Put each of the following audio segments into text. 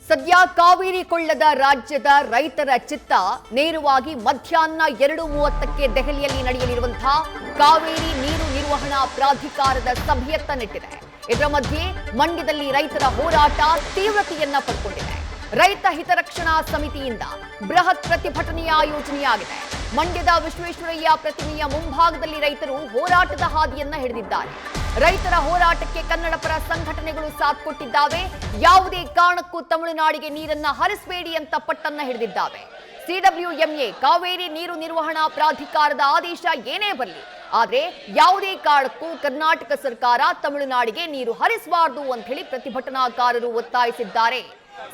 ಸದ್ಯ ಕಾವೇರಿ ಕೊಳ್ಳದ ರಾಜ್ಯದ ರೈತರ ಚಿತ್ತ ನೇರವಾಗಿ ಮಧ್ಯಾಹ್ನ 2:30ಕ್ಕೆ ದೆಹಲಿಯಲ್ಲಿ ನಡೆಯಲಿರುವಂತಹ ಕಾವೇರಿ ನೀರು ನಿರ್ವಹಣಾ ಪ್ರಾಧಿಕಾರದ ಸಭೆಯತ್ತ ನೆಟ್ಟಿದೆ. ಇದರ ಮಧ್ಯೆ ಮಂಡ್ಯದಲ್ಲಿ ರೈತರ ಹೋರಾಟ ತೀವ್ರತೆಯನ್ನ ಪಡ್ಕೊಂಡಿದೆ. ರೈತ ಹಿತರಕ್ಷಣಾ ಸಮಿತಿಯಿಂದ ಬೃಹತ್ ಪ್ರತಿಭಟನೆಯ ಆಯೋಜನೆಯಾಗಿದೆ. ಮಂಡ್ಯದ ವಿಶ್ವೇಶ್ವರಯ್ಯ ಪ್ರತಿಮೆಯ ಮುಂಭಾಗದಲ್ಲಿ ರೈತರು ಹೋರಾಟದ ಹಾದಿಯನ್ನ ಹಿಡಿದಿದ್ದಾರೆ. ರೈತರ ಹೋರಾಟಕ್ಕೆ ಕನ್ನಡಪರ ಸಂಘಟನೆಗಳು ಸಾಥ್ ಕೊಟ್ಟಿದ್ದಾವೆ. ಯಾವುದೇ ಕಾರಣಕ್ಕೂ ತಮಿಳುನಾಡಿಗೆ ನೀರನ್ನ ಹರಿಸಬೇಡಿ ಅಂತ ಪಟ್ಟನ್ನ ಹಿಡಿದಿದ್ದಾವೆ. ಸಿಡಬ್ಲ್ಯೂಎಂಎ ಕಾವೇರಿ ನೀರು ನಿರ್ವಹಣಾ ಪ್ರಾಧಿಕಾರದ ಆದೇಶ ಏನೇ ಬರಲಿ, ಆದ್ರೆ ಯಾವುದೇ ಕಾರಣಕ್ಕೂ ಕರ್ನಾಟಕ ಸರ್ಕಾರ ತಮಿಳುನಾಡಿಗೆ ನೀರು ಹರಿಸಬಾರದು ಅಂತ ಹೇಳಿ ಪ್ರತಿಭಟನಾಕಾರರು ಒತ್ತಾಯಿಸಿದ್ದಾರೆ.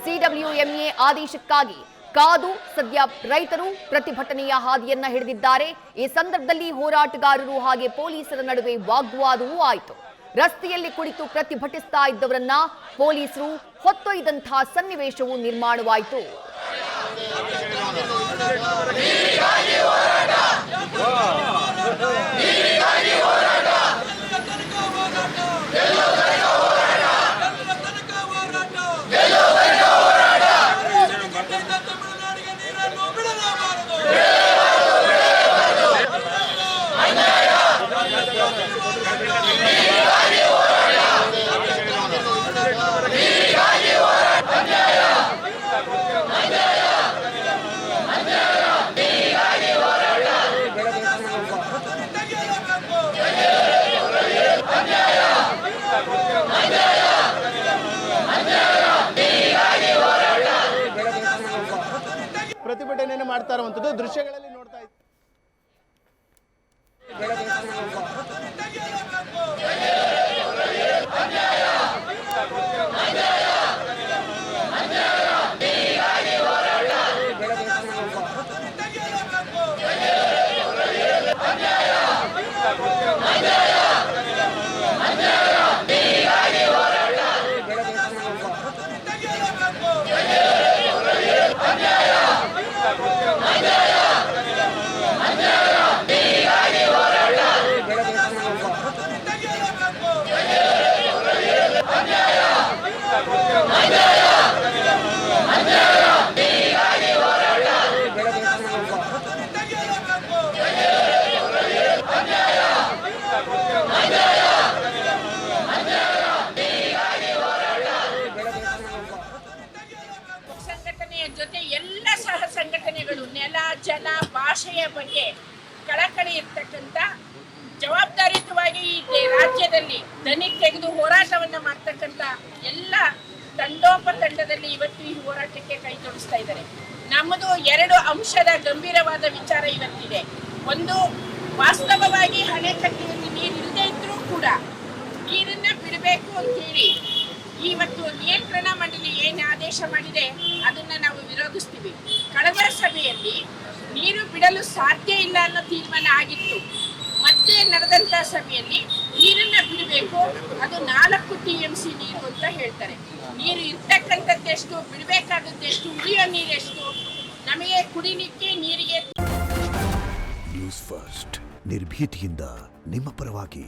ಸಿಡಬ್ಲ್ಯೂಎಂಎ ಆದೇಶಕ್ಕಾಗಿ ಕಾದು ಸದ್ಯ ರೈತರು ಪ್ರತಿಭಟನೆಯ ಹಾದಿಯನ್ನ ಹಿಡಿದಿದ್ದಾರೆ. ಈ ಸಂದರ್ಭದಲ್ಲಿ ಹೋರಾಟಗಾರರು ಹಾಗೆ ಪೊಲೀಸರ ನಡುವೆ ವಾಗ್ವಾದವೂ ಆಯಿತು. ರಸ್ತೆಯಲ್ಲಿ ಕುಳಿತು ಪ್ರತಿಭಟಿಸ್ತಾ ಇದ್ದವರನ್ನ ಪೊಲೀಸರು ಹೊತ್ತೊಯ್ದಂತಹ ಸನ್ನಿವೇಶವು ನಿರ್ಮಾಣವಾಯಿತು. ಪ್ರತಿಭಟನೆಯನ್ನು ಮಾಡ್ತಾ ಇರುವಂತದ್ದು ದೃಶ್ಯಗಳಲ್ಲಿ ನೋಡ್ತಾ ಇದ್ದೀವಿ. ಜೊತೆ ಎಲ್ಲ ಸಹ ಸಂಘಟನೆಗಳು ನೆಲ ಜಲ ಭಾಷೆಯ ಬಗ್ಗೆ ಕಳಕಳಿ ಇರ್ತಕ್ಕಂಥ ಜವಾಬ್ದಾರಿಯುತವಾಗಿ ಈ ರಾಜ್ಯದಲ್ಲಿ ದನಿ ತೆಗೆದು ಹೋರಾಟವನ್ನ ಮಾಡ್ತಕ್ಕಂಥ ಎಲ್ಲ ತಂಡೋಪತಂಡದಲ್ಲಿ ಇವತ್ತು ಈ ಹೋರಾಟಕ್ಕೆ ಕೈ ಜೋಡಿಸ್ತಾ ಇದ್ದಾರೆ. ನಮ್ಮದು 2 ಅಂಶದ ಗಂಭೀರವಾದ ವಿಚಾರ ಇವತ್ತಿದೆ. ಒಂದು, ವಾಸ್ತವವಾಗಿ ಅಣೆಕಟ್ಟೆಯಲ್ಲಿ ನೀರು ಇಲ್ಲದೆ ಇದ್ರೂ ಕೂಡ ನೀರನ್ನ ಬಿಡಬೇಕು ಅಂತ ಹೇಳಿ ಇವತ್ತು ನಿಯಂತ್ರಣ ಮಂಡಳಿ ಏನು ಆದೇಶ ಮಾಡಿದೆ ಅದನ್ನ ನಾವು ವಿರೋಧಿಸ್ತೀವಿ. ಕಳೆದ ಸಭೆಯಲ್ಲಿ ನೀರು ಬಿಡಲು ಸಾಧ್ಯ ಇಲ್ಲ ಅನ್ನೋ ತೀರ್ಮಾನ ಆಗಿತ್ತು. ಮತ್ತೆ ನಡೆದಂತ ಸಭೆಯಲ್ಲಿ ನೀರನ್ನ ಬಿಡಬೇಕು, ಅದು 4 TMC ನೀರು ಅಂತ ಹೇಳ್ತಾರೆ. ನೀರು ಇರ್ತಕ್ಕಂಥದ್ದೆಷ್ಟು, ಬಿಡಬೇಕಾದದ್ದೆಷ್ಟು, ಉಳಿಯೋ ನೀರೆಷ್ಟು, ನಮಗೆ ಕುಡಿಲಿಕ್ಕೆ ನೀರಿಗೆ. ನ್ಯೂಸ್ ಫಸ್ಟ್ ನಿರ್ಭೀತಿಯಿಂದ ನಿಮ್ಮ ಪರವಾಗಿ.